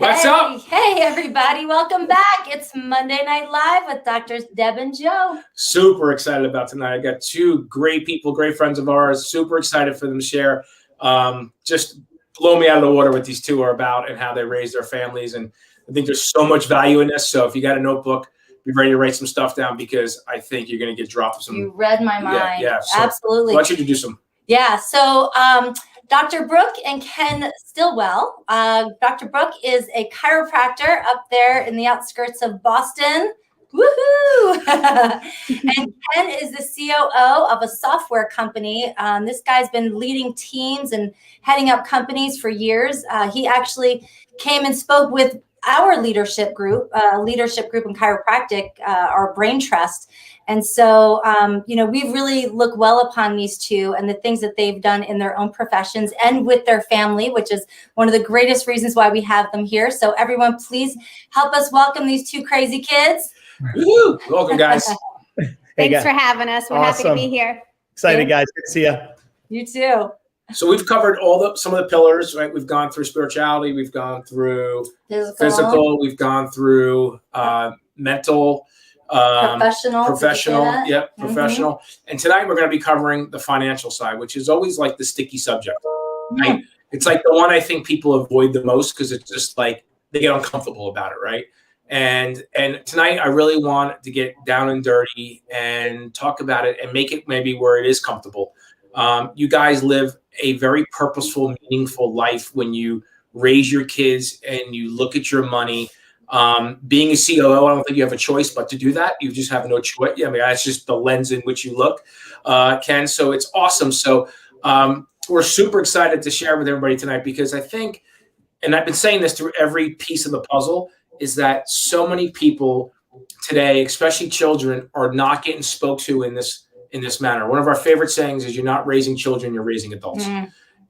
What's up? Hey, everybody. Welcome back. It's Monday Night Live with Drs. Deb and Joe. Super excited about tonight. I got two great people, great friends of ours. Super excited for them to share. Just blow me out of the water what these two are about and how they raise their families. And I think there's so much value in this. So if you got a notebook, be ready to write some stuff down because I think you're going to get dropped with some. You read my mind. Yeah. So absolutely. Why don't you introduce them? Yeah. So Dr. Brook and Ken Stillwell. Dr. Brook is a chiropractor up there in the outskirts of Boston. Woohoo! And Ken is the COO of a software company. This guy's been leading teams and heading up companies for years. He actually came and spoke with our leadership group in chiropractic, our brain trust. And so, we really look well upon these two and the things that they've done in their own professions and with their family, which is one of the greatest reasons why we have them here. So everyone, please help us welcome these two crazy kids. Woo! Welcome, guys. Thanks for having us. We're happy to be here. Excited, guys. Good to see you. You too. So we've covered some of the pillars, right? We've gone through spirituality, we've gone through physical, we've gone through mental, professional. Professional. And tonight we're going to be covering the financial side, which is always like the sticky subject. Right? It's like the one I think people avoid the most because it's just like they get uncomfortable about it, right? And tonight I really want to get down and dirty and talk about it and make it maybe where it is comfortable. You guys live a very purposeful, meaningful life when you raise your kids and you look at your money. Being a COO, I don't think you have a choice but to do that. You just have no choice. Yeah, I mean, that's just the lens in which you look, Ken. So it's awesome. So we're super excited to share with everybody tonight because I think, and I've been saying this through every piece of the puzzle, is that so many people today, especially children, are not getting spoke to in this manner. One of our favorite sayings is you're not raising children, you're raising adults.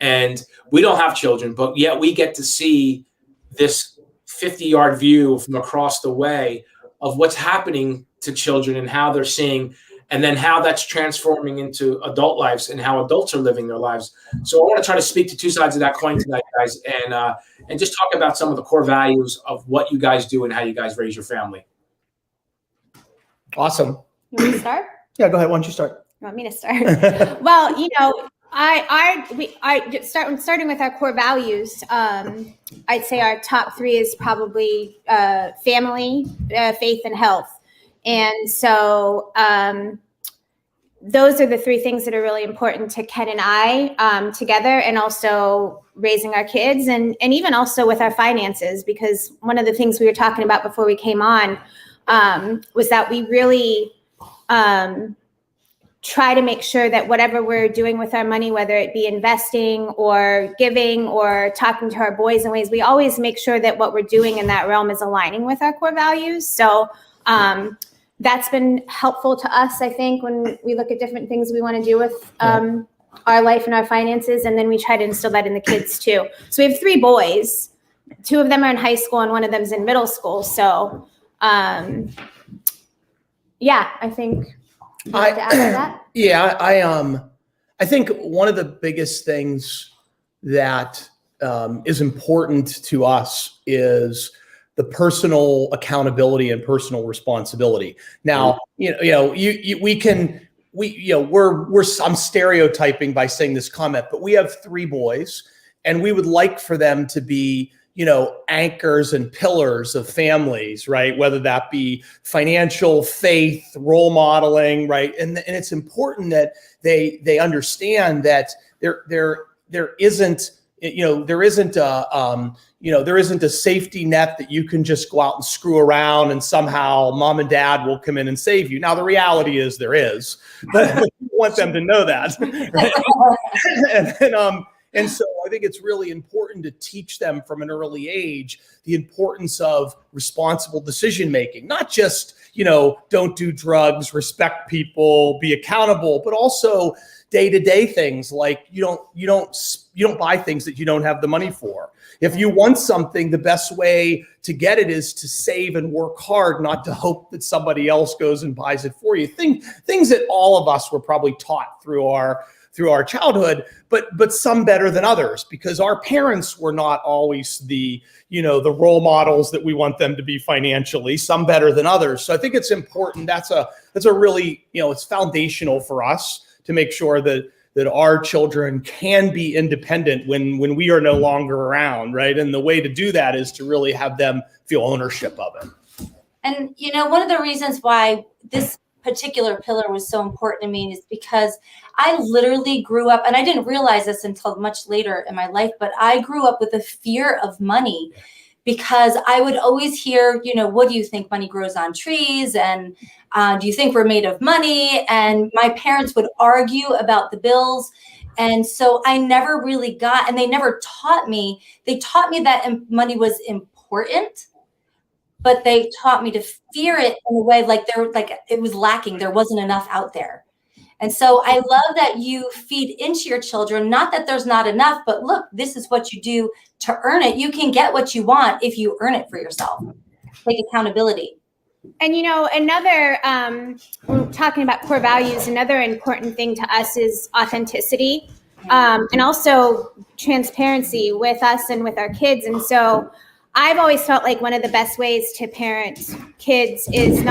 And we don't have children, but yet we get to see this 50-yard view from across the way of what's happening to children and how they're seeing, and then how that's transforming into adult lives and how adults are living their lives. So I want to try to speak to two sides of that coin tonight, guys, and just talk about some of the core values of what you guys do and how you guys raise your family. Awesome. You want me to start? Yeah, go ahead. Why don't you start? You want me to start? Well, starting with our core values. I'd say our top three is probably family, faith, and health. And so those are the three things that are really important to Ken and I together, and also raising our kids and even also with our finances, because one of the things we were talking about before we came on was that we really try to make sure that whatever we're doing with our money, whether it be investing or giving or talking to our boys in ways, we always make sure that what we're doing in that realm is aligning with our core values. So that's been helpful to us, I think, when we look at different things we want to do with our life and our finances. And then we try to instill that in the kids too. So we have three boys. Two of them are in high school and one of them's in middle school. So I think... I think one of the biggest things that is important to us is the personal accountability and personal responsibility. Now, I'm stereotyping by saying this comment, but we have three boys, and we would like for them to be anchors and pillars of families, right? Whether that be financial, faith, role modeling, right? And it's important that they understand that there isn't a safety net that you can just go out and screw around and somehow mom and dad will come in and save you. Now, the reality is there is, but we want them to know that, right? And so I think it's really important to teach them from an early age the importance of responsible decision-making, not just, don't do drugs, respect people, be accountable, but also day-to-day things like you don't buy things that you don't have the money for. If you want something, the best way to get it is to save and work hard, not to hope that somebody else goes and buys it for you. Things that all of us were probably taught through our through our childhood, but some better than others, because our parents were not always the role models that we want them to be financially, some better than others. So I think it's important. That's a really, it's foundational for us to make sure that our children can be independent when we are no longer around, right? And the way to do that is to really have them feel ownership of it. And, one of the reasons why this particular pillar was so important to me is because I literally grew up, and I didn't realize this until much later in my life, but I grew up with a fear of money, because I would always hear, what do you think, money grows on trees? And do you think we're made of money? And my parents would argue about the bills. And so I never really got, and they never taught me, that money was important, but they taught me to fear it in a way like it was lacking. There wasn't enough out there. And so I love that you feed into your children, not that there's not enough, but look, this is what you do to earn it. You can get what you want if you earn it for yourself. Take accountability. And, another, talking about core values, another important thing to us is authenticity, and also transparency with us and with our kids. And so I've always felt like one of the best ways to parent kids is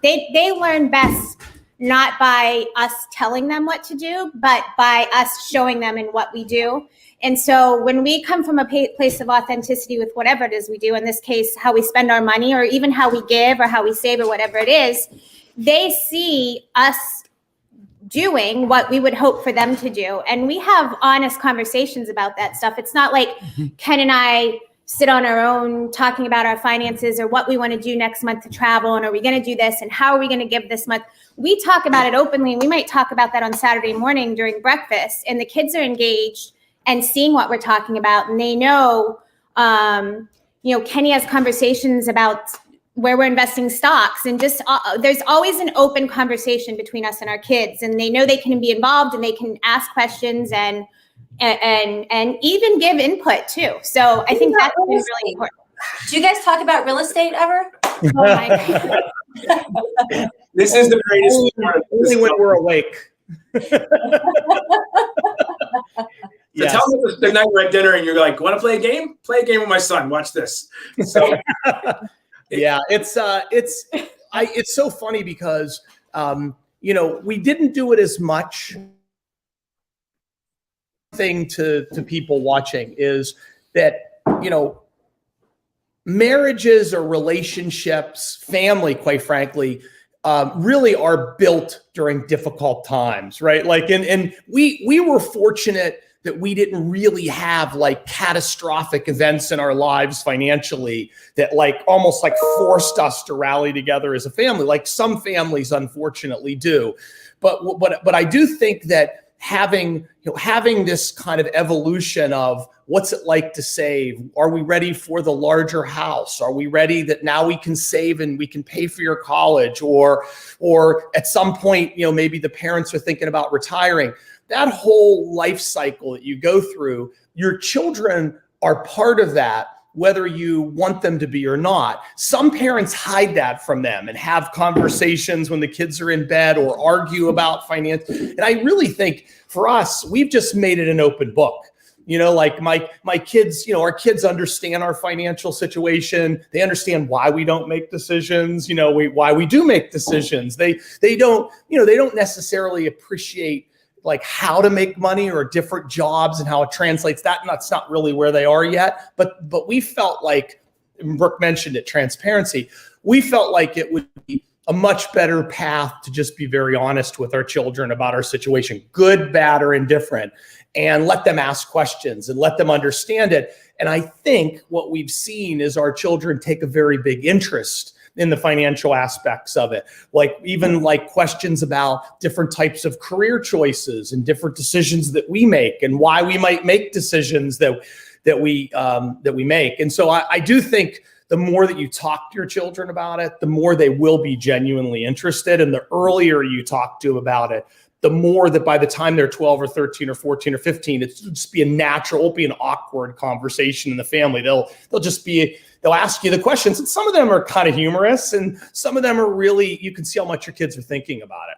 they learn best not by us telling them what to do, but by us showing them in what we do. And so when we come from a place of authenticity with whatever it is we do, in this case, how we spend our money, or even how we give or how we save or whatever it is, they see us doing what we would hope for them to do. And we have honest conversations about that stuff. It's not like Ken and I sit on our own talking about our finances or what we want to do next month to travel, and are we going to do this, and how are we going to give this month. We talk about it openly. We might talk about that on Saturday morning during breakfast, and the kids are engaged and seeing what we're talking about. And they know, Kenny has conversations about where we're investing stocks, and just there's always an open conversation between us and our kids, and they know they can be involved and they can ask questions and even give input too. So I think that's been really important. Do you guys talk about real estate ever? Oh my God. This is the greatest part. Only when we're awake. So tell me the night we're at dinner and you're like, want to play a game? Play a game with my son. Watch this. So yeah, it's so funny because we didn't do it as much. Thing to people watching is that marriages or relationships, family, quite frankly, really are built during difficult times, right? Like, and we were fortunate that we didn't really have like catastrophic events in our lives financially that like almost like forced us to rally together as a family, like some families unfortunately do. But I do think that having this kind of evolution of what's it like to save? Are we ready for the larger house? Are we ready that now we can save and we can pay for your college? Or at some point, maybe the parents are thinking about retiring. That whole life cycle that you go through, your children are part of that, whether you want them to be or not. Some parents hide that from them and have conversations when the kids are in bed or argue about finance. And I really think for us, we've just made it an open book. Like my kids, our kids understand our financial situation. They understand why we don't make decisions, why we do make decisions. They don't necessarily appreciate like how to make money or different jobs and how it translates. That's not really where they are yet. But we felt like, Brooke mentioned it, transparency. We felt like it would be a much better path to just be very honest with our children about our situation, good, bad, or indifferent, and let them ask questions and let them understand it. And I think what we've seen is our children take a very big interest in the financial aspects of it, like even like questions about different types of career choices and different decisions that we make and why we might make decisions that we make. And so I do think the more that you talk to your children about it, the more they will be genuinely interested. And the earlier you talk to them about it, the more that by the time they're 12 or 13 or 14 or 15, it's just be a natural, it won't be an awkward conversation in the family. They'll ask you the questions, and some of them are kind of humorous and some of them are really, you can see how much your kids are thinking about it.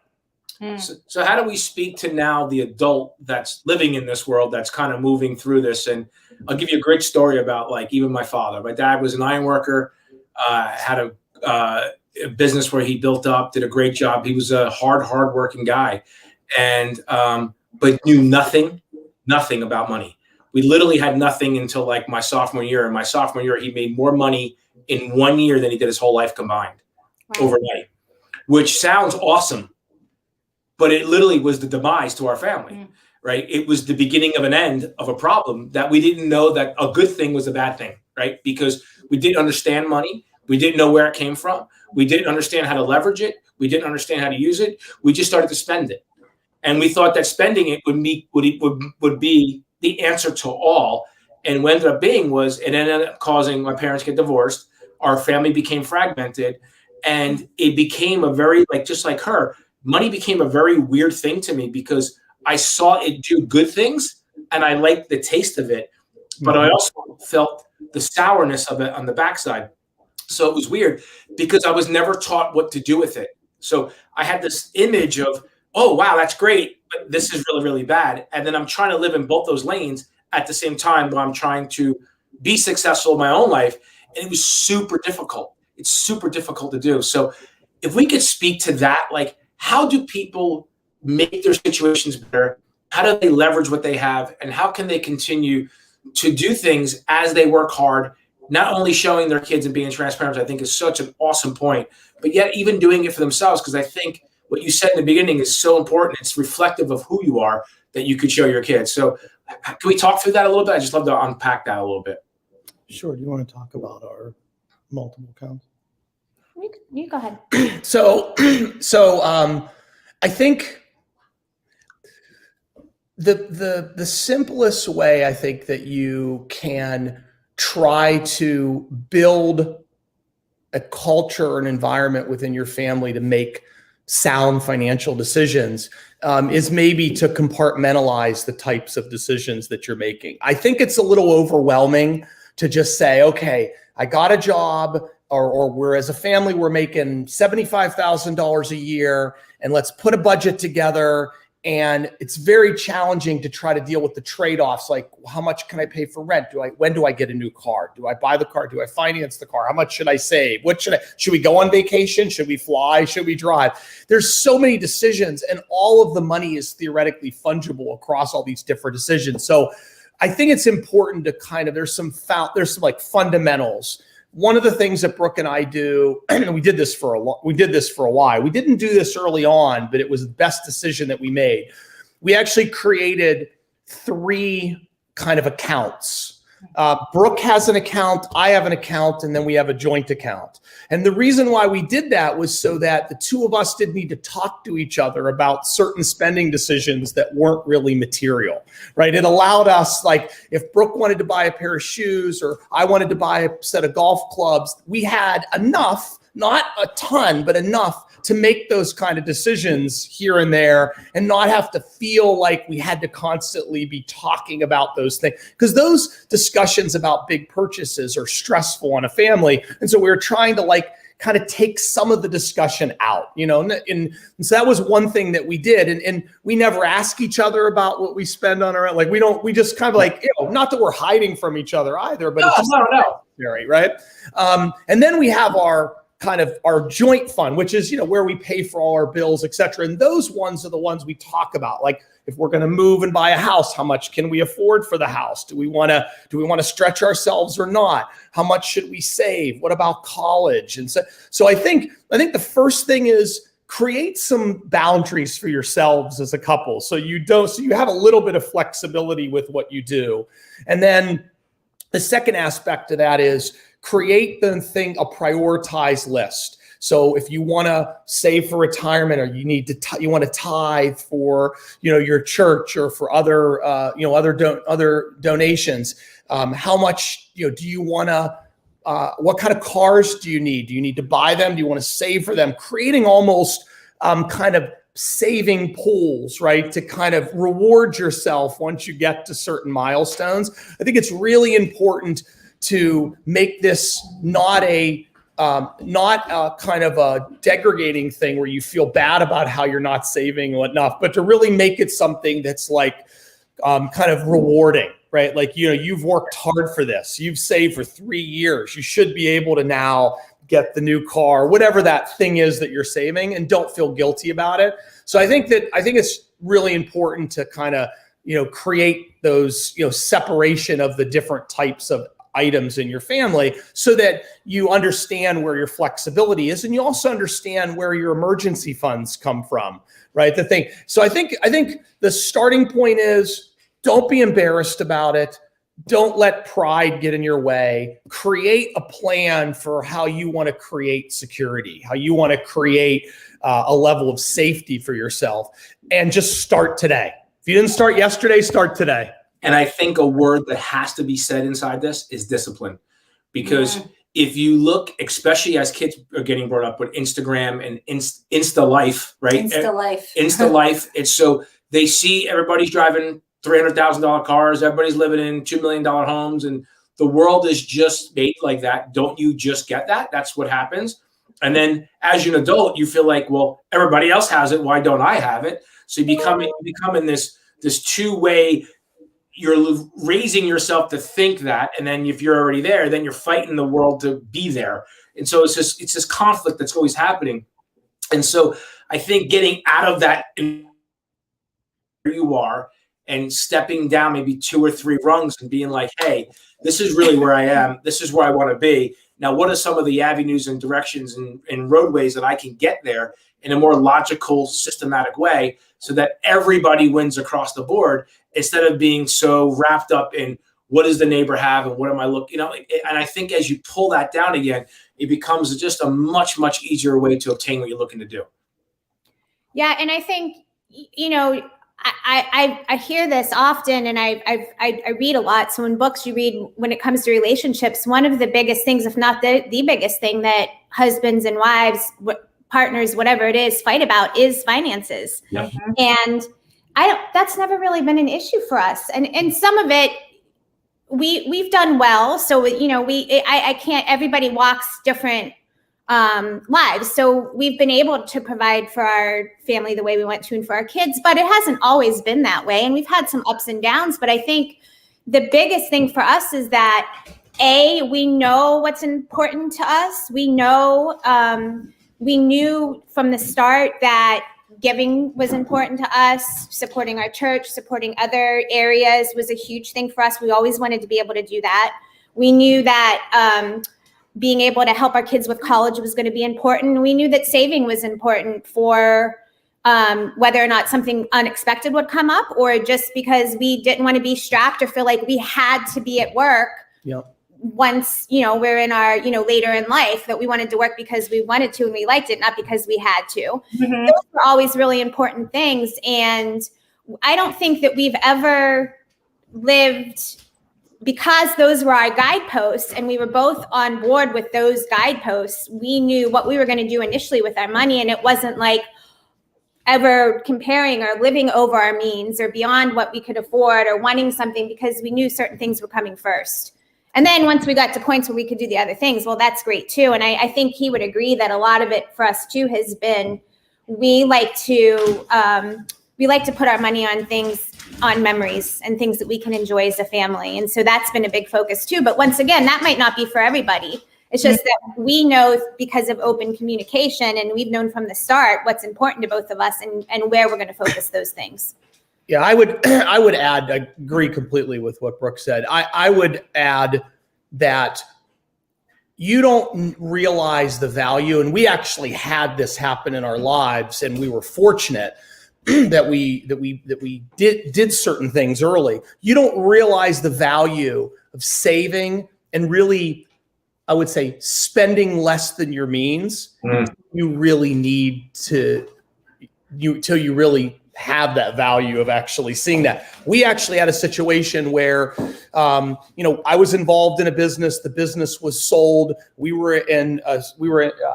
So how do we speak to now the adult that's living in this world that's kind of moving through this? And I'll give you a great story about like even my father. My dad was an iron worker, had a business where he built up, did a great job. He was a hard working guy, and but knew nothing about money. We literally had nothing until like my sophomore year. And my sophomore year, he made more money in 1 year than he did his whole life combined overnight, which sounds awesome. But it literally was the demise to our family, right? It was the beginning of an end of a problem that we didn't know that a good thing was a bad thing, right? Because we didn't understand money. We didn't know where it came from. We didn't understand how to leverage it. We didn't understand how to use it. We just started to spend it. And we thought that spending it would be the answer to all. And what ended up being was it ended up causing my parents get divorced. Our family became fragmented. And it became a very, like, just like her, money became a very weird thing to me because I saw it do good things and I liked the taste of it, but I also felt the sourness of it on the backside. So it was weird because I was never taught what to do with it. So I had this image of, oh, wow, that's great, but this is really, really bad. And then I'm trying to live in both those lanes at the same time while I'm trying to be successful in my own life. And it was super difficult. It's super difficult to do. So if we could speak to that, like, how do people make their situations better? How do they leverage what they have? And how can they continue to do things as they work hard, not only showing their kids and being transparent, I think is such an awesome point, but yet even doing it for themselves. Because I think what you said in the beginning is so important. It's reflective of who you are that you could show your kids. So can we talk through that a little bit? I just love to unpack that a little bit. Sure. Do you want to talk about our multiple accounts? You go ahead. So I think the simplest way I think that you can try to build a culture or an environment within your family to make sound financial decisions is maybe to compartmentalize the types of decisions that you're making. I think it's a little overwhelming to just say, okay, I got a job, or we're as a family, we're making $75,000 a year, and let's put a budget together. And it's very challenging to try to deal with the trade-offs, like how much can I pay for rent? When do I get a new car? Do I buy the car? Do I finance the car? How much should I save? Should we go on vacation? Should we fly? Should we drive? There's so many decisions, and all of the money is theoretically fungible across all these different decisions. So I think it's important to kind of, there's some like fundamentals. One of the things that Brooke and I do, and we did this for a while. We didn't do this early on, but it was the best decision that we made. We actually created 3 kind of accounts. Brooke has an account, I have an account, and then we have a joint account. And the reason why we did that was so that the two of us didn't need to talk to each other about certain spending decisions that weren't really material, right? It allowed us, like, if Brooke wanted to buy a pair of shoes or I wanted to buy a set of golf clubs, we had enough, not a ton, but enough to make those kind of decisions here and there and not have to feel like we had to constantly be talking about those things, because those discussions about big purchases are stressful on a family. And so we were trying to like kind of take some of the discussion out, you know, and so that was one thing that we did. And we never ask each other about what we spend on our, like, we just kind of like, you know, not that we're hiding from each other either, but it's just necessary, right? And then we have our joint fund, which is, you know, where we pay for all our bills, et cetera. And those ones are the ones we talk about. Like, if we're going to move and buy a house, how much can we afford for the house? Do we want to stretch ourselves or not? How much should we save? What about college? And so I think the first thing is create some boundaries for yourselves as a couple. So you have a little bit of flexibility with what you do. And then the second aspect of that is create a prioritized list. So if you want to save for retirement, or you want to tithe for, you know, your church or for other other donations, how much, you know, do you want to? What kind of cars do you need? Do you need to buy them? Do you want to save for them? Creating almost kind of saving pools, right, to kind of reward yourself once you get to certain milestones. I think it's really important to make this not a not a kind of a degrading thing where you feel bad about how you're not saving and whatnot, but to really make it something that's like kind of rewarding, right? Like, you've worked hard for this. You've saved for 3 years. You should be able to now get the new car, whatever that thing is that you're saving, and don't feel guilty about it. So I think it's really important to kind of, create those, separation of the different types of items in your family so that you understand where your flexibility is, and you also understand where your emergency funds come from, right? So I think the starting point is, don't be embarrassed about it. Don't let pride get in your way. Create a plan for how you want to create security, how you want to create a level of safety for yourself, and just start today. If you didn't start yesterday, start today. And I think a word that has to be said inside this is discipline. Because if you look, especially as kids are getting brought up with Instagram and Insta life, right? Insta life. It's so they see everybody's driving $300,000 cars. Everybody's living in $2 million homes. And the world is just made like that. Don't you just get that? That's what happens. And then as an adult, you feel like, well, everybody else has it. Why don't I have it? So you become in this two-way. You're raising yourself to think that, and then if you're already there, then you're fighting the world to be there. And so it's this conflict that's always happening. And so I think getting out of that where you are and stepping down maybe 2 or 3 rungs and being like, hey, this is really where I am. This is where I want to be. Now, what are some of the avenues and directions and roadways that I can get there in a more logical, systematic way so that everybody wins across the board, instead of being so wrapped up in what does the neighbor have and what am I looking, and I think as you pull that down again, it becomes just a much, much easier way to obtain what you're looking to do. Yeah. And I think, I hear this often, and I read a lot. So in books you read, when it comes to relationships, one of the biggest things, if not the biggest thing that husbands and wives, partners, whatever it is, fight about is finances. Yep. And that's never really been an issue for us. And some of it we've done well. So, I can't, everybody walks different lives. So we've been able to provide for our family the way we want to and for our kids, but it hasn't always been that way. And we've had some ups and downs, but I think the biggest thing for us is that we know what's important to us. We know, we knew from the start that giving was important to us. Supporting our church, supporting other areas was a huge thing for us. We always wanted to be able to do that. We knew that being able to help our kids with college was going to be important. We knew that saving was important for whether or not something unexpected would come up, or just because we didn't want to be strapped or feel like we had to be at work. Yep. Once, we're in our, later in life, that we wanted to work because we wanted to and we liked it, not because we had to. Mm-hmm. Those were always really important things. And I don't think that we've ever lived, because those were our guideposts and we were both on board with those guideposts. We knew what we were going to do initially with our money. And it wasn't like ever comparing or living over our means or beyond what we could afford or wanting something, because we knew certain things were coming first. And then once we got to points where we could do the other things, well, that's great too. And I think he would agree that a lot of it for us too has been, we like to put our money on things, on memories and things that we can enjoy as a family. And so that's been a big focus too. But once again, that might not be for everybody. It's just that we know, because of open communication, and we've known from the start what's important to both of us and where we're going to focus those things. Yeah, I would add, I agree completely with what Brooke said. I would add that you don't realize the value, and we actually had this happen in our lives, and we were fortunate that we did certain things early. You don't realize the value of saving and really, I would say, spending less than your means. You really need to, till you really have that value of actually seeing that. We actually had a situation where, I was involved in a business. The business was sold. We were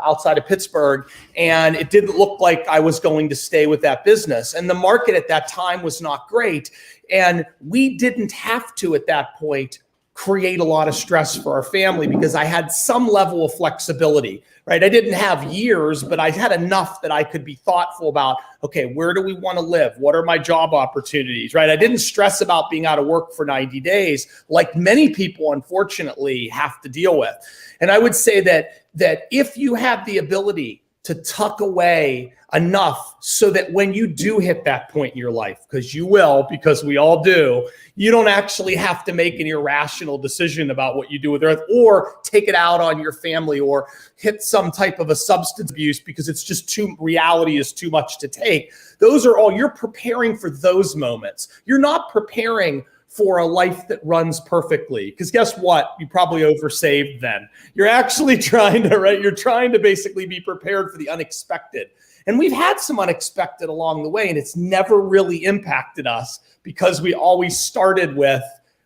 outside of Pittsburgh, and it didn't look like I was going to stay with that business. And the market at that time was not great. And we didn't have to, at that point, create a lot of stress for our family because I had some level of flexibility, right? I didn't have years, but I had enough that I could be thoughtful about, okay, where do we want to live? What are my job opportunities, right? I didn't stress about being out of work for 90 days like many people, unfortunately, have to deal with. And I would say that if you have the ability to tuck away enough so that when you do hit that point in your life, because you will, because we all do, you don't actually have to make an irrational decision about what you do with Earth or take it out on your family or hit some type of a substance abuse because it's just reality is too much to take. Those are all, you're preparing for those moments. You're not preparing for a life that runs perfectly. Because guess what? You probably oversaved then. You're actually trying to, right? You're trying to basically be prepared for the unexpected. And we've had some unexpected along the way, and it's never really impacted us because we always started with,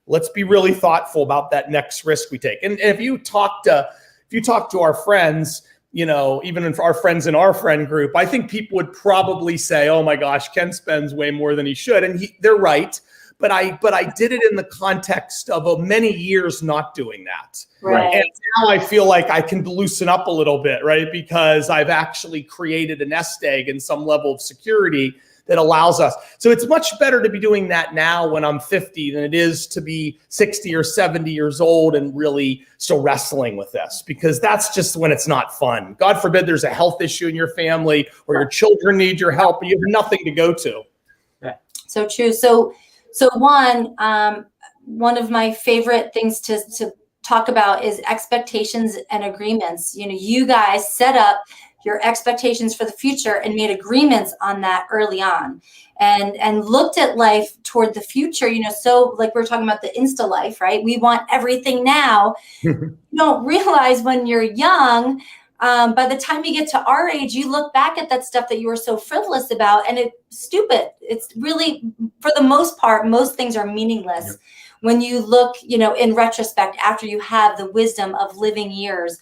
let's be really thoughtful about that next risk we take. And if you talk to our friends, you know, even our friends in our friend group, I think people would probably say, oh my gosh, Ken spends way more than he should. And they're right. But I did it in the context of many years not doing that. Right. And now I feel like I can loosen up a little bit, right? Because I've actually created a nest egg and some level of security that allows us. So it's much better to be doing that now when I'm 50 than it is to be 60 or 70 years old and really still wrestling with this, because that's just when it's not fun. God forbid there's a health issue in your family or your children need your help and you have nothing to go to. So true. So one of my favorite things to talk about is expectations and agreements. You know, you guys set up your expectations for the future and made agreements on that early on and looked at life toward the future, you know, so like we're talking about the Insta life, right? We want everything now. You don't realize when you're young, by the time you get to our age, you look back at that stuff that you were so frivolous about and it's stupid. It's really, for the most part, most things are meaningless. Yep. When you look, you know, in retrospect, after you have the wisdom of living years,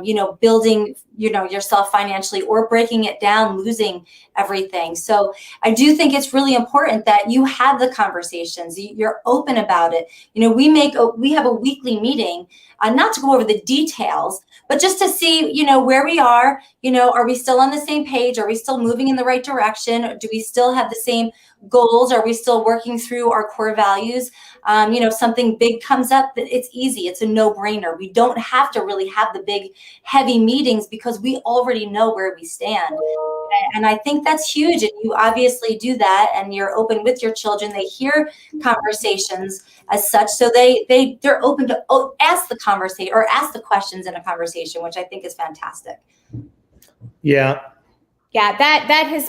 you know, building, you know, yourself financially or breaking it down, losing everything. So I do think it's really important that you have the conversations, you're open about it. You know, we have a weekly meeting, not to go over the details, but just to see, you know, where we are, you know, are we still on the same page? Are we still moving in the right direction? Do we still have the same goals? Are we still working through our core values? You know, something big comes up, it's easy. It's a no-brainer. We don't have to really have the big, heavy meetings because we already know where we stand. And I think that's huge. And you obviously do that and you're open with your children. They hear conversations as such. So they're open to ask the conversation or ask the questions in a conversation, which I think is fantastic. Yeah. Yeah, that has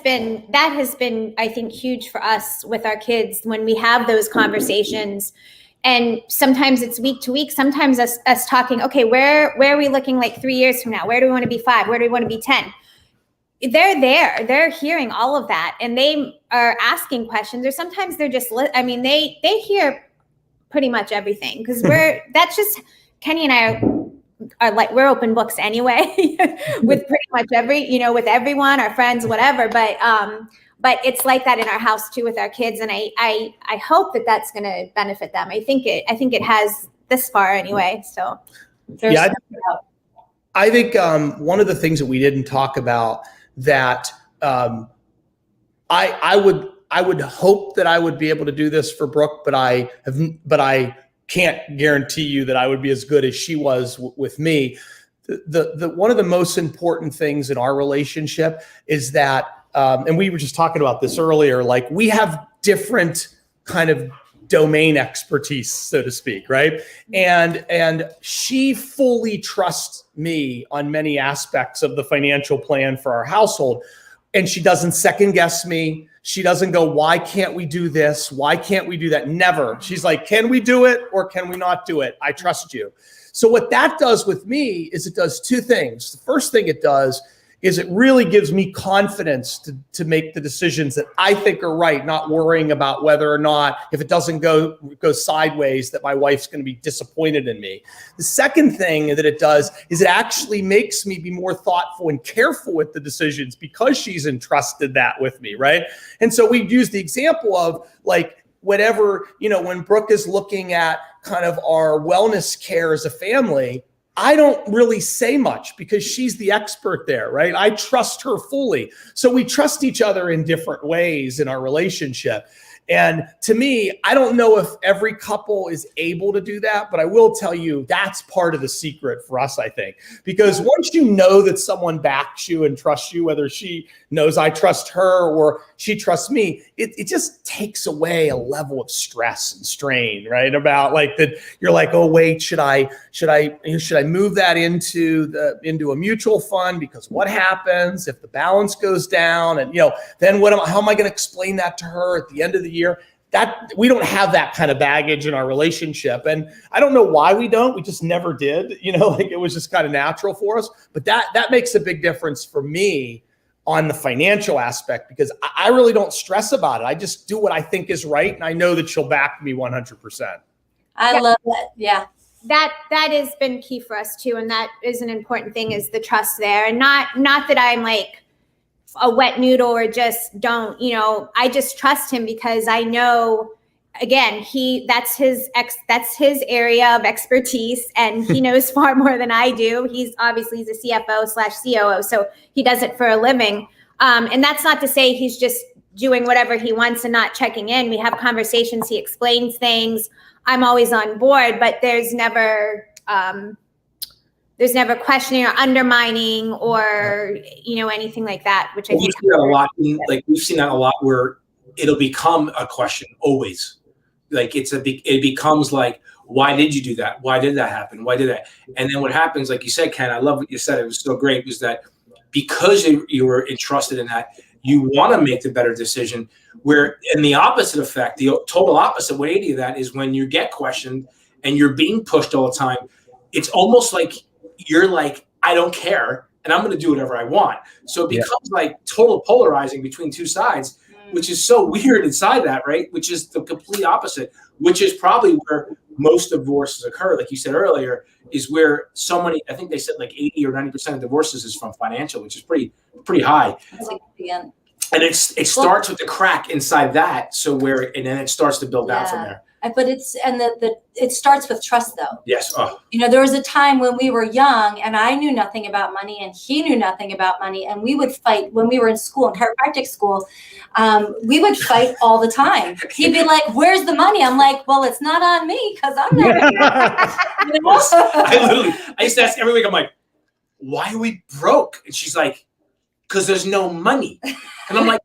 been, I think, huge for us with our kids when we have those conversations. And sometimes it's week to week, sometimes us talking, okay, where are we looking like 3 years from now? Where do we want to be 5? Where do we want to be 10? They're hearing all of that and they are asking questions, or sometimes they're just, they hear pretty much everything because that's just, Kenny and I are like, we're open books anyway with pretty much with everyone, our friends, whatever. But it's like that in our house too with our kids. And I hope that that's going to benefit them. I think it has this far anyway. So yeah, I think one of the things that we didn't talk about that I would hope that I would be able to do this for Brooke, but I can't guarantee you that I would be as good as she was with me. The one of the most important things in our relationship is that, and we were just talking about this earlier, like we have different kind of domain expertise, so to speak, right? And she fully trusts me on many aspects of the financial plan for our household. And she doesn't second guess me. She doesn't go, why can't we do this? Why can't we do that? Never. She's like, can we do it or can we not do it? I trust you. So what that does with me is it does two things. The first thing it does is it really gives me confidence to make the decisions that I think are right, not worrying about whether or not, if it doesn't go sideways, that my wife's going to be disappointed in me. The second thing that it does is it actually makes me be more thoughtful and careful with the decisions because she's entrusted that with me, right? And so we use the example of like, whatever, when Brooke is looking at kind of our wellness care as a family, I don't really say much because she's the expert there, right? I trust her fully. So we trust each other in different ways in our relationship. And to me, I don't know if every couple is able to do that, but I will tell you that's part of the secret for us, I think, because once you know that someone backs you and trusts you, whether she knows I trust her or she trusts me, it just takes away a level of stress and strain, right? About like that, you're like, oh wait, should I move that into a mutual fund? Because what happens if the balance goes down? And then how am I going to explain that to her at the end of the year? That we don't have that kind of baggage in our relationship. And I don't know why we don't. We just never did. Like it was just kind of natural for us. But that makes a big difference for me on the financial aspect, because I really don't stress about it. I just do what I think is right. And I know that she'll back me 100%. I love that. Yeah. That has been key for us too. And that is an important thing, is the trust there. And not that I'm like a wet noodle or just don't, I just trust him because I know, again, that's his area of expertise, and he knows far more than I do. He's a CFO/COO, so he does it for a living. And that's not to say he's just doing whatever he wants and not checking in. We have conversations. He explains things. I'm always on board, but there's never questioning or undermining or anything like that. Which I think we've seen that a lot. We've seen that a lot where it'll become a question always. Like it becomes like, why did you do that? Why did that happen? Why did that? And then what happens, like you said, Ken, I love what you said. It was so great. Was that because you were entrusted in that, you want to make the better decision. Where in the opposite effect, the total opposite way of that is when you get questioned and you're being pushed all the time. It's almost like you're like, I don't care, and I'm going to do whatever I want. So it becomes like total polarizing between two sides, which is so weird inside that, right? Which is the complete opposite, which is probably where most divorces occur. Like you said earlier, is where so many, I think they said like 80 or 90% of divorces is from financial, which is pretty high. That's like the end. And it starts with the crack inside that. So and then it starts to build out from there. But it starts with trust, though. Yes. Oh. There was a time when we were young and I knew nothing about money and he knew nothing about money. And we would fight when we were in school, in chiropractic school. We would fight all the time. He'd be like, where's the money? I'm like, well, it's not on me because I'm not. I used to ask every week, I'm like, why are we broke? And she's like, because there's no money. And I'm like,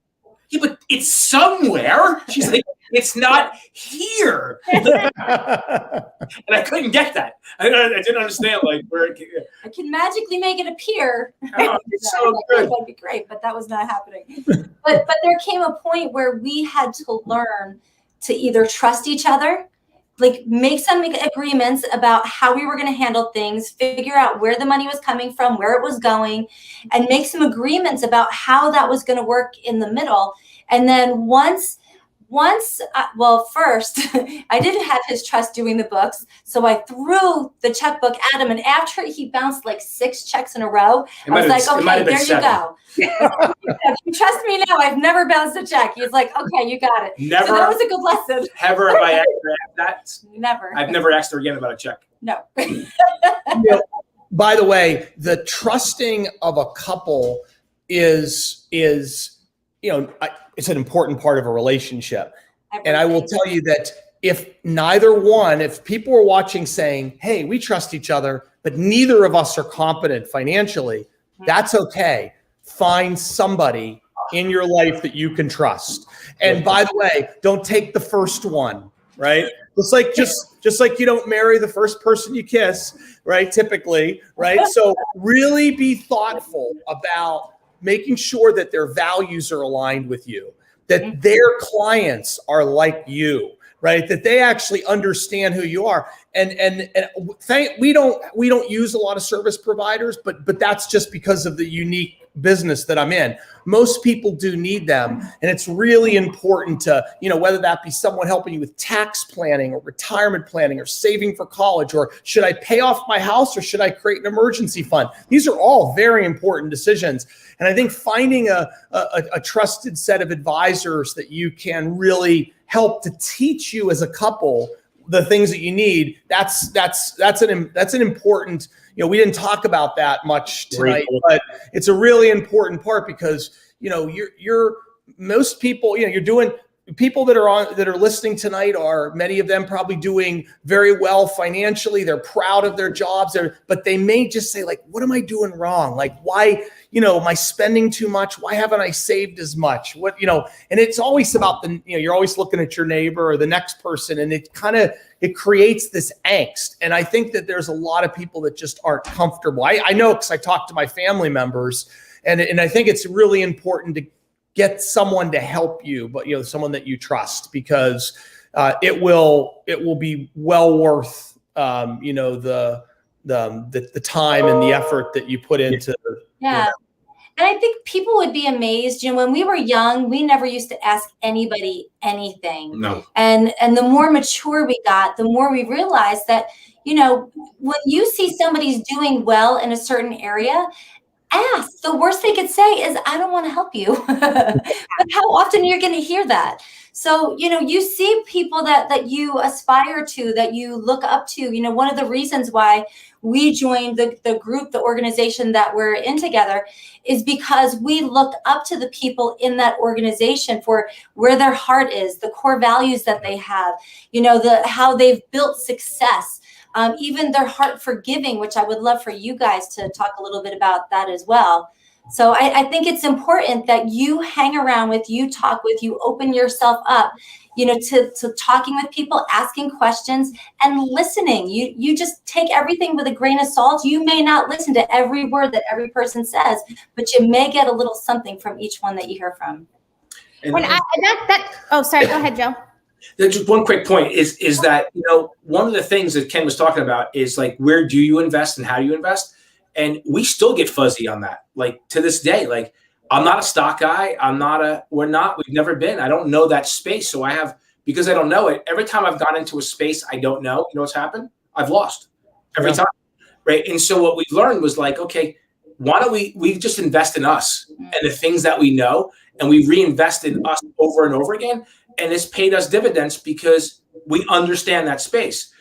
yeah, but it's somewhere. She's like, it's not here. And I couldn't get that. I didn't understand where I can magically make it appear. Oh, it's so good. That'd be great, but that was not happening. But there came a point where we had to learn to either trust each other, like make some agreements about how we were going to handle things, figure out where the money was coming from, where it was going, and make some agreements about how that was going to work in the middle. And then first, I didn't have his trust doing the books, so I threw the checkbook at him, and after he bounced like 6 checks in a row, I was like, okay, there you go. If you trust me now, I've never bounced a check. He's like, okay, you got it. Never. So that was a good lesson. Ever have I asked her that? Never. I've never asked her again about a check. No. By the way, the trusting of a couple is it's an important part of a relationship. And I will tell you that if people are watching saying, hey, we trust each other, but neither of us are competent financially, that's okay. Find somebody in your life that you can trust. And by the way, don't take the first one, right? It's like just like you don't marry the first person you kiss, right? Typically, right? So really be thoughtful about making sure that their values are aligned with you, that their clients are like you, right? That they actually understand who you are. And we don't use a lot of service providers, but that's just because of the unique business that I'm in. Most people do need them. And it's really important to, whether that be someone helping you with tax planning or retirement planning or saving for college, or should I pay off my house or should I create an emergency fund? These are all very important decisions. And I think finding a trusted set of advisors that you can really help to teach you as a couple the things that you need. That's an important, we didn't talk about that much tonight, but it's a really important part because, you're most people, you're doing, people that are listening tonight are, many of them probably doing very well financially. They're proud of their jobs, but they may just say like, what am I doing wrong? Like, why, am I spending too much? Why haven't I saved as much? And it's always about you're always looking at your neighbor or the next person, and it creates this angst. And I think that there's a lot of people that just aren't comfortable. I know, because I talk to my family members, and I think it's really important to get someone to help you, but someone that you trust, because it will be well worth the time and the effort that you put into. Yeah. And I think people would be amazed. When we were young, we never used to ask anybody anything. No. And the more mature we got, the more we realized that, when you see somebody's doing well in a certain area, ask. The worst they could say is, I don't want to help you. But how often you're going to hear that? So, you see people that you aspire to, that you look up to. One of the reasons why we joined the group, the organization that we're in together, is because we look up to the people in that organization for where their heart is, the core values that they have, how they've built success. Even their heart for giving, which I would love for you guys to talk a little bit about that as well. So I think it's important that you hang around with, you talk with, you open yourself up, to talking with people, asking questions, and listening. You just take everything with a grain of salt. You may not listen to every word that every person says, but you may get a little something from each one that you hear from. Sorry, go ahead, Joe. Just one quick point is that, one of the things that Ken was talking about is like, where do you invest and how do you invest? And we still get fuzzy on that. Like, to this day, like, I'm not a stock guy. We've never been. I don't know that space. So because I don't know it, every time I've gone into a space I don't know, what's happened? I've lost every time. Right. And so what we learned was like, okay, why don't we just invest in us and the things that we know, and we reinvest in us over and over again. And it's paid us dividends because we understand that space.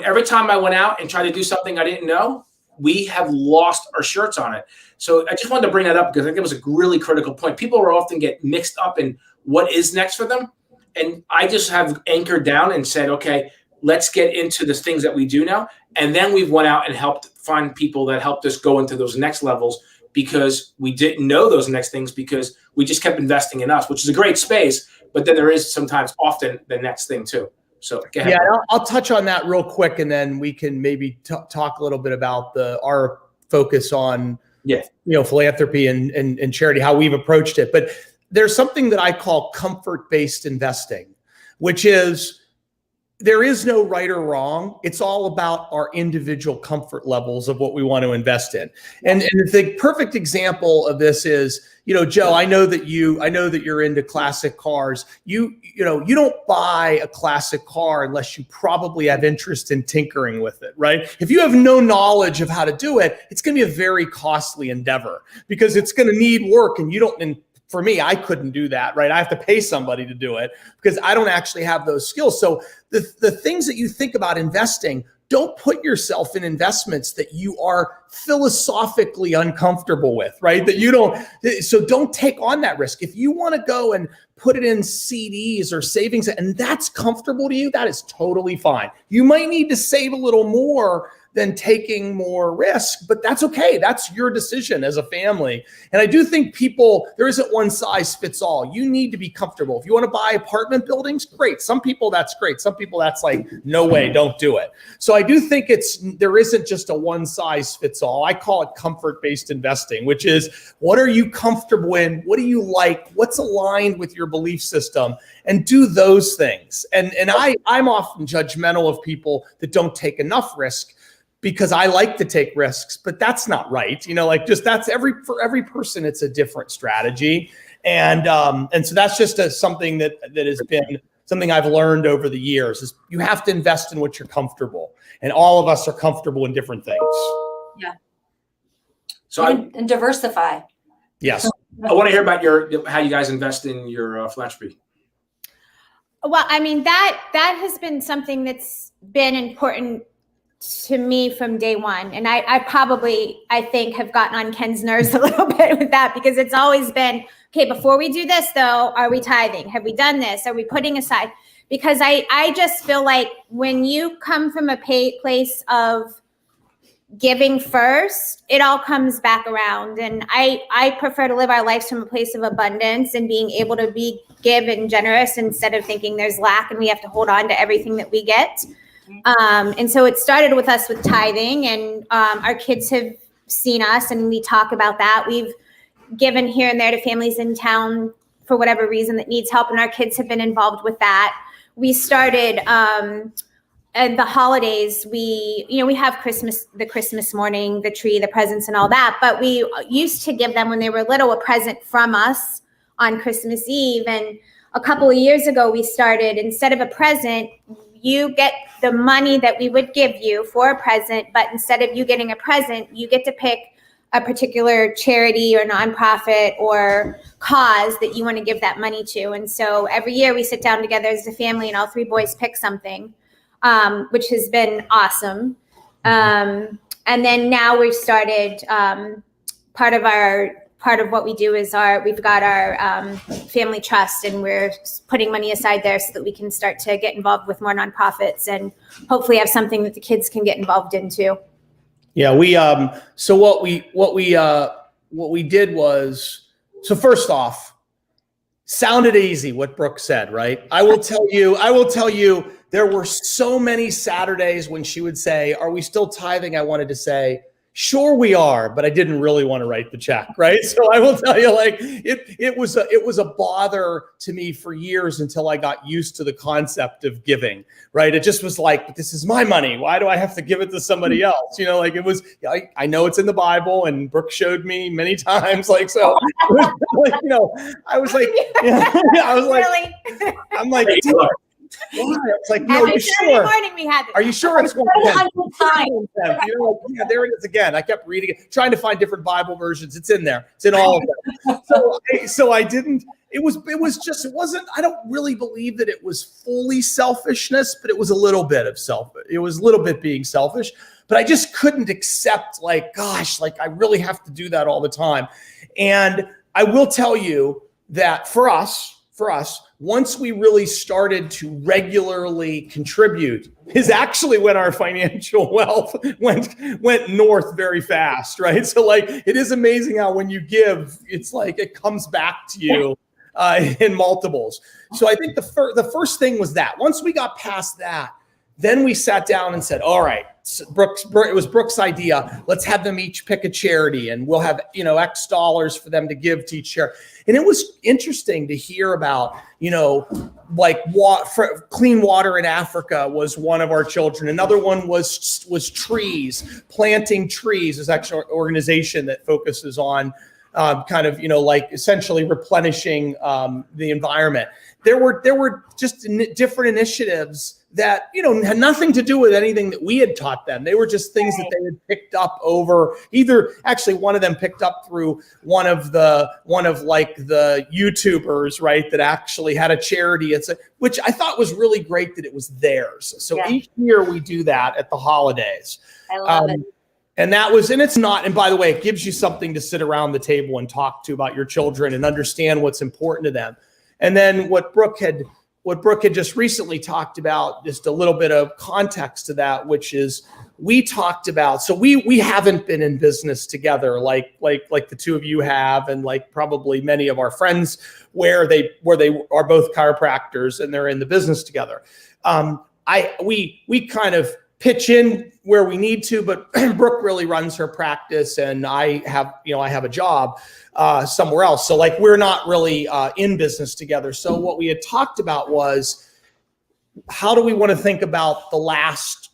Every time I went out and tried to do something I didn't know, we have lost our shirts on it. So I just wanted to bring that up because I think it was a really critical point. People are often get mixed up in what is next for them. And I just have anchored down and said, okay, let's get into the things that we do now. And then we've went out and helped find people that helped us go into those next levels, because we didn't know those next things, because we just kept investing in us, which is a great space. But then there is sometimes often the next thing too. So go ahead. Yeah, I'll touch on that real quick, and then we can maybe talk a little bit about our focus on philanthropy and charity, how we've approached it. But there's something that I call comfort-based investing, which is, there is no right or wrong. It's all about our individual comfort levels of what we want to invest in. And the perfect example of this is, Joe, I know that you're into classic cars. You don't buy a classic car unless you probably have interest in tinkering with it, right? If you have no knowledge of how to do it, it's going to be a very costly endeavor, because it's going to need work, and for me, I couldn't do that, right? I have to pay somebody to do it because I don't actually have those skills. So the things that you think about investing, don't put yourself in investments that you are philosophically uncomfortable with, right? So don't take on that risk. If you want to go and put it in CDs or savings, and that's comfortable to you, that is totally fine. You might need to save a little more than taking more risk, but that's okay. That's your decision as a family. And I do think there isn't one size fits all. You need to be comfortable. If you want to buy apartment buildings, great. Some people, that's great. Some people, that's like, no way, don't do it. So I do think there isn't just a one size fits all. I call it comfort-based investing, which is, what are you comfortable in? What do you like? What's aligned with your belief system? And do those things. And I'm often judgmental of people that don't take enough risk, because I like to take risks, but that's not right. For every person, it's a different strategy. And so that's just something that has been something I've learned over the years, is you have to invest in what you're comfortable, and all of us are comfortable in different things. Yeah. So and diversify. Yes. I want to hear about how you guys invest in your philanthropy. Well, I mean, that has been something that's been important to me from day one. And I probably, I think, have gotten on Ken's nerves a little bit with that, because it's always been, okay, before we do this though, are we tithing? Have we done this? Are we putting aside? Because I just feel like when you come from a place of giving first, it all comes back around. And I prefer to live our lives from a place of abundance and being able to give and generous, instead of thinking there's lack and we have to hold on to everything that we get. And so it started with us with tithing, and our kids have seen us, and we talk about that. We've given here and there to families in town for whatever reason that needs help, and our kids have been involved with that. We started and the holidays, we have the Christmas morning, the tree, the presents and all that. But we used to give them, when they were little, a present from us on Christmas Eve. And a couple of years ago, we started, instead of a present, you get the money that we would give you for a present. But instead of you getting a present, you get to pick a particular charity or nonprofit or cause that you want to give that money to. And so every year we sit down together as a family, and all three boys pick something. Which has been awesome. And then now we've started, part of what we do is we've got our family trust, and we're putting money aside there so that we can start to get involved with more nonprofits and hopefully have something that the kids can get involved in too. Yeah, so what we did was, so first off, sounded easy what Brooke said, right? I will tell you, there were so many Saturdays when she would say, "Are we still tithing?" I wanted to say, "Sure we are," but I didn't really want to write the check, right? So I will tell you, like, it was a bother to me for years until I got used to the concept of giving, right? It just was like, but this is my money. Why do I have to give it to somebody else? Like, it was, I know it's in the Bible, and Brooke showed me many times, like, so, like, I was like, I was like, really? I'm like, it's like, no, are you sure? Are you sure it's 100 times? Yeah, there it is again. I kept reading it, trying to find different Bible versions. It's in there. It's in all of them. So I didn't. It wasn't. I don't really believe that it was fully selfishness, but it was a little bit of It was a little bit being selfish. But I just couldn't accept, like, gosh, like, I really have to do that all the time. And I will tell you that for us, once we really started to regularly contribute, is actually when our financial wealth went north very fast, right? So, like, it is amazing how when you give, it's like it comes back to you in multiples. So I think the first thing was that. Once we got past that, then we sat down and said, all right, it was Brooke's idea. Let's have them each pick a charity, and we'll have, X dollars for them to give to each charity. And it was interesting to hear about, like clean water in Africa was one of our children. Another one was trees. Planting Trees is actually an organization that focuses on kind of, like essentially replenishing the environment. There were just different initiatives that, had nothing to do with anything that we had taught them. They were just things that they had picked up over actually one of them picked up through one of the YouTubers, right, that actually had a charity. Which I thought was really great that it was theirs. So each year we do that at the holidays. I love it. And it's not, and by the way, it gives you something to sit around the table and talk to about your children and understand what's important to them. And then what Brooke had just recently talked about, just a little bit of context to that, which is we talked about, so we haven't been in business together like the two of you have, and like probably many of our friends where they are both chiropractors and they're in the business together. We kind of pitch in where we need to, but Brooke really runs her practice, and I have a job somewhere else. So, like, we're not really in business together. So what we had talked about was, how do we want to think about the last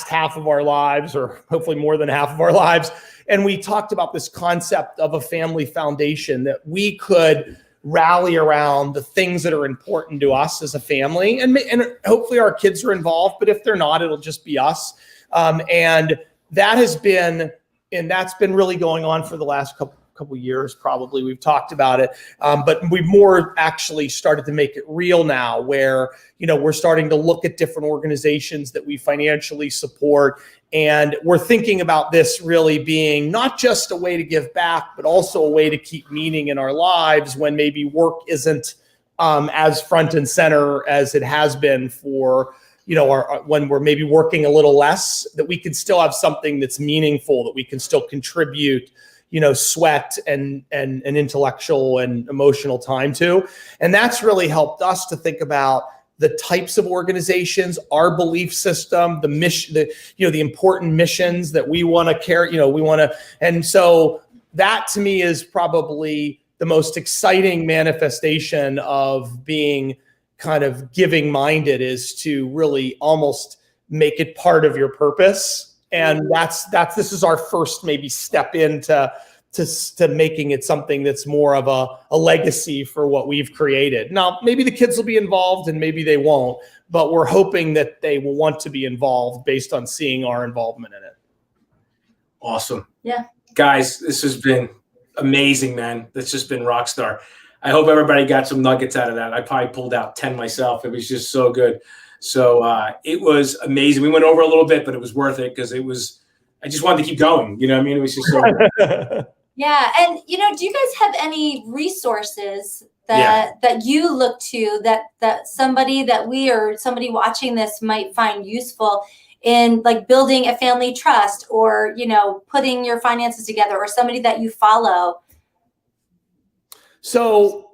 half of our lives, or hopefully more than half of our lives. And we talked about this concept of a family foundation, that we could rally around the things that are important to us as a family, and hopefully our kids are involved, but if they're not, it'll just be and that's been really going on for the last couple years probably. We've talked about it, but we've more actually started to make it real now, where we're starting to look at different organizations that we financially support, and we're thinking about this really being not just a way to give back, but also a way to keep meaning in our lives when maybe work isn't as front and center as it has been for when we're maybe working a little less, that we can still have something that's meaningful, that we can still contribute, sweat and intellectual and emotional time to. And that's really helped us to think about the types of organizations, our belief system, the mission, the important missions that we want to carry, and so that to me is probably the most exciting manifestation of being kind of giving minded, is to really almost make it part of your purpose. And this is our first maybe step into making it something that's more of a legacy for what we've created. Now, maybe the kids will be involved and maybe they won't, but we're hoping that they will want to be involved based on seeing our involvement in it. Awesome. Yeah. Guys, this has been amazing, man. That's just been rock star. I hope everybody got some nuggets out of that. I probably pulled out 10 myself. It was just so good. So it was amazing. We went over a little bit, but it was worth it because I just wanted to keep going. You know what I mean? It was just so good. Yeah. And, do you guys have any resources that you look to that somebody somebody watching this might find useful in, like, building a family trust, or, putting your finances together, or somebody that you follow? So,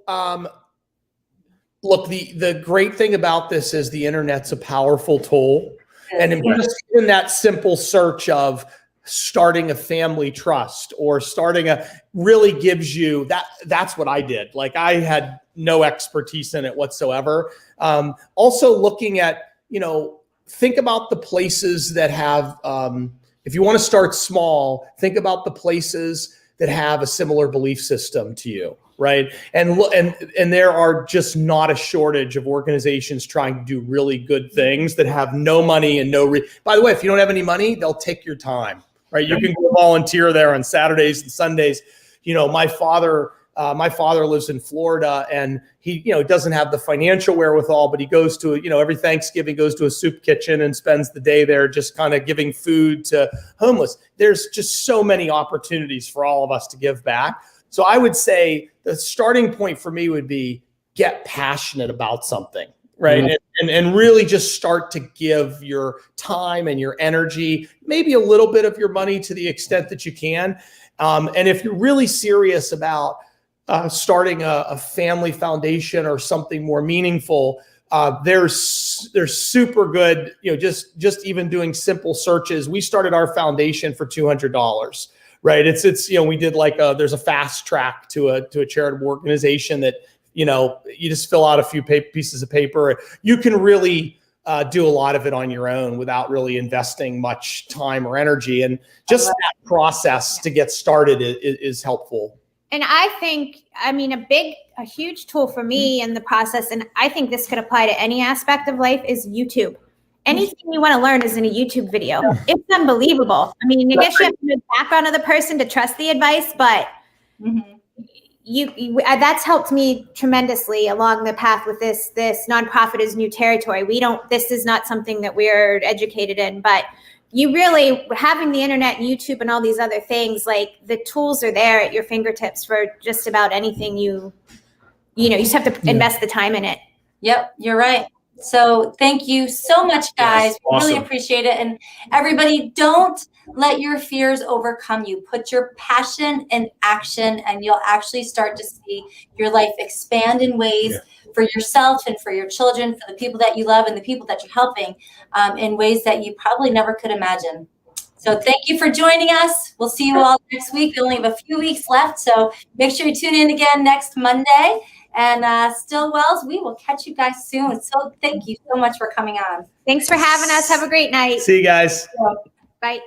look, the great thing about this is the internet's a powerful tool. And just in that simple search of starting a family trust or really gives you that's what I did. Like, I had no expertise in it whatsoever. Also looking at, think about the places that have, if you want to start small, think about the places that have a similar belief system to you. Right. And there are just not a shortage of organizations trying to do really good things that have no money and by the way, if you don't have any money, they'll take your time. Right. You can go volunteer there on Saturdays and Sundays. My father lives in Florida, and he, doesn't have the financial wherewithal, but he goes to, every Thanksgiving goes to a soup kitchen and spends the day there just kind of giving food to homeless. There's just so many opportunities for all of us to give back. So I would say the starting point for me would be get passionate about something, right? Mm-hmm. And really just start to give your time and your energy, maybe a little bit of your money to the extent that you can. And if you're really serious about starting a family foundation or something more meaningful, there's super good, just even doing simple searches. We started our foundation for $200. Right. It's we did there's a fast track to a charitable organization that, you just fill out a few pieces of paper. You can really do a lot of it on your own without really investing much time or energy. And just that process to get started is helpful. And I think, a huge tool for me in the process, and I think this could apply to any aspect of life, is YouTube. Anything you want to learn is in a YouTube video. It's unbelievable. I guess you have to know the background of the person to trust the advice, but that's helped me tremendously along the path with this nonprofit is new territory. This is not something that we're educated in, but you really, having the internet and YouTube and all these other things, like, the tools are there at your fingertips for just about anything you just have to invest the time in it. Yep, you're right. So thank you so much, guys. Yes, awesome. Really appreciate it. And everybody, don't let your fears overcome you. Put your passion in action, and you'll actually start to see your life expand in ways for yourself and for your children, for the people that you love and the people that you're helping, in ways that you probably never could imagine. So thank you for joining us. We'll see you all next week. We only have a few weeks left, so make sure you tune in again next Monday. And Stillwells, we will catch you guys soon. So thank you so much for coming on. Thanks for having us. Have a great night. See you guys. Bye.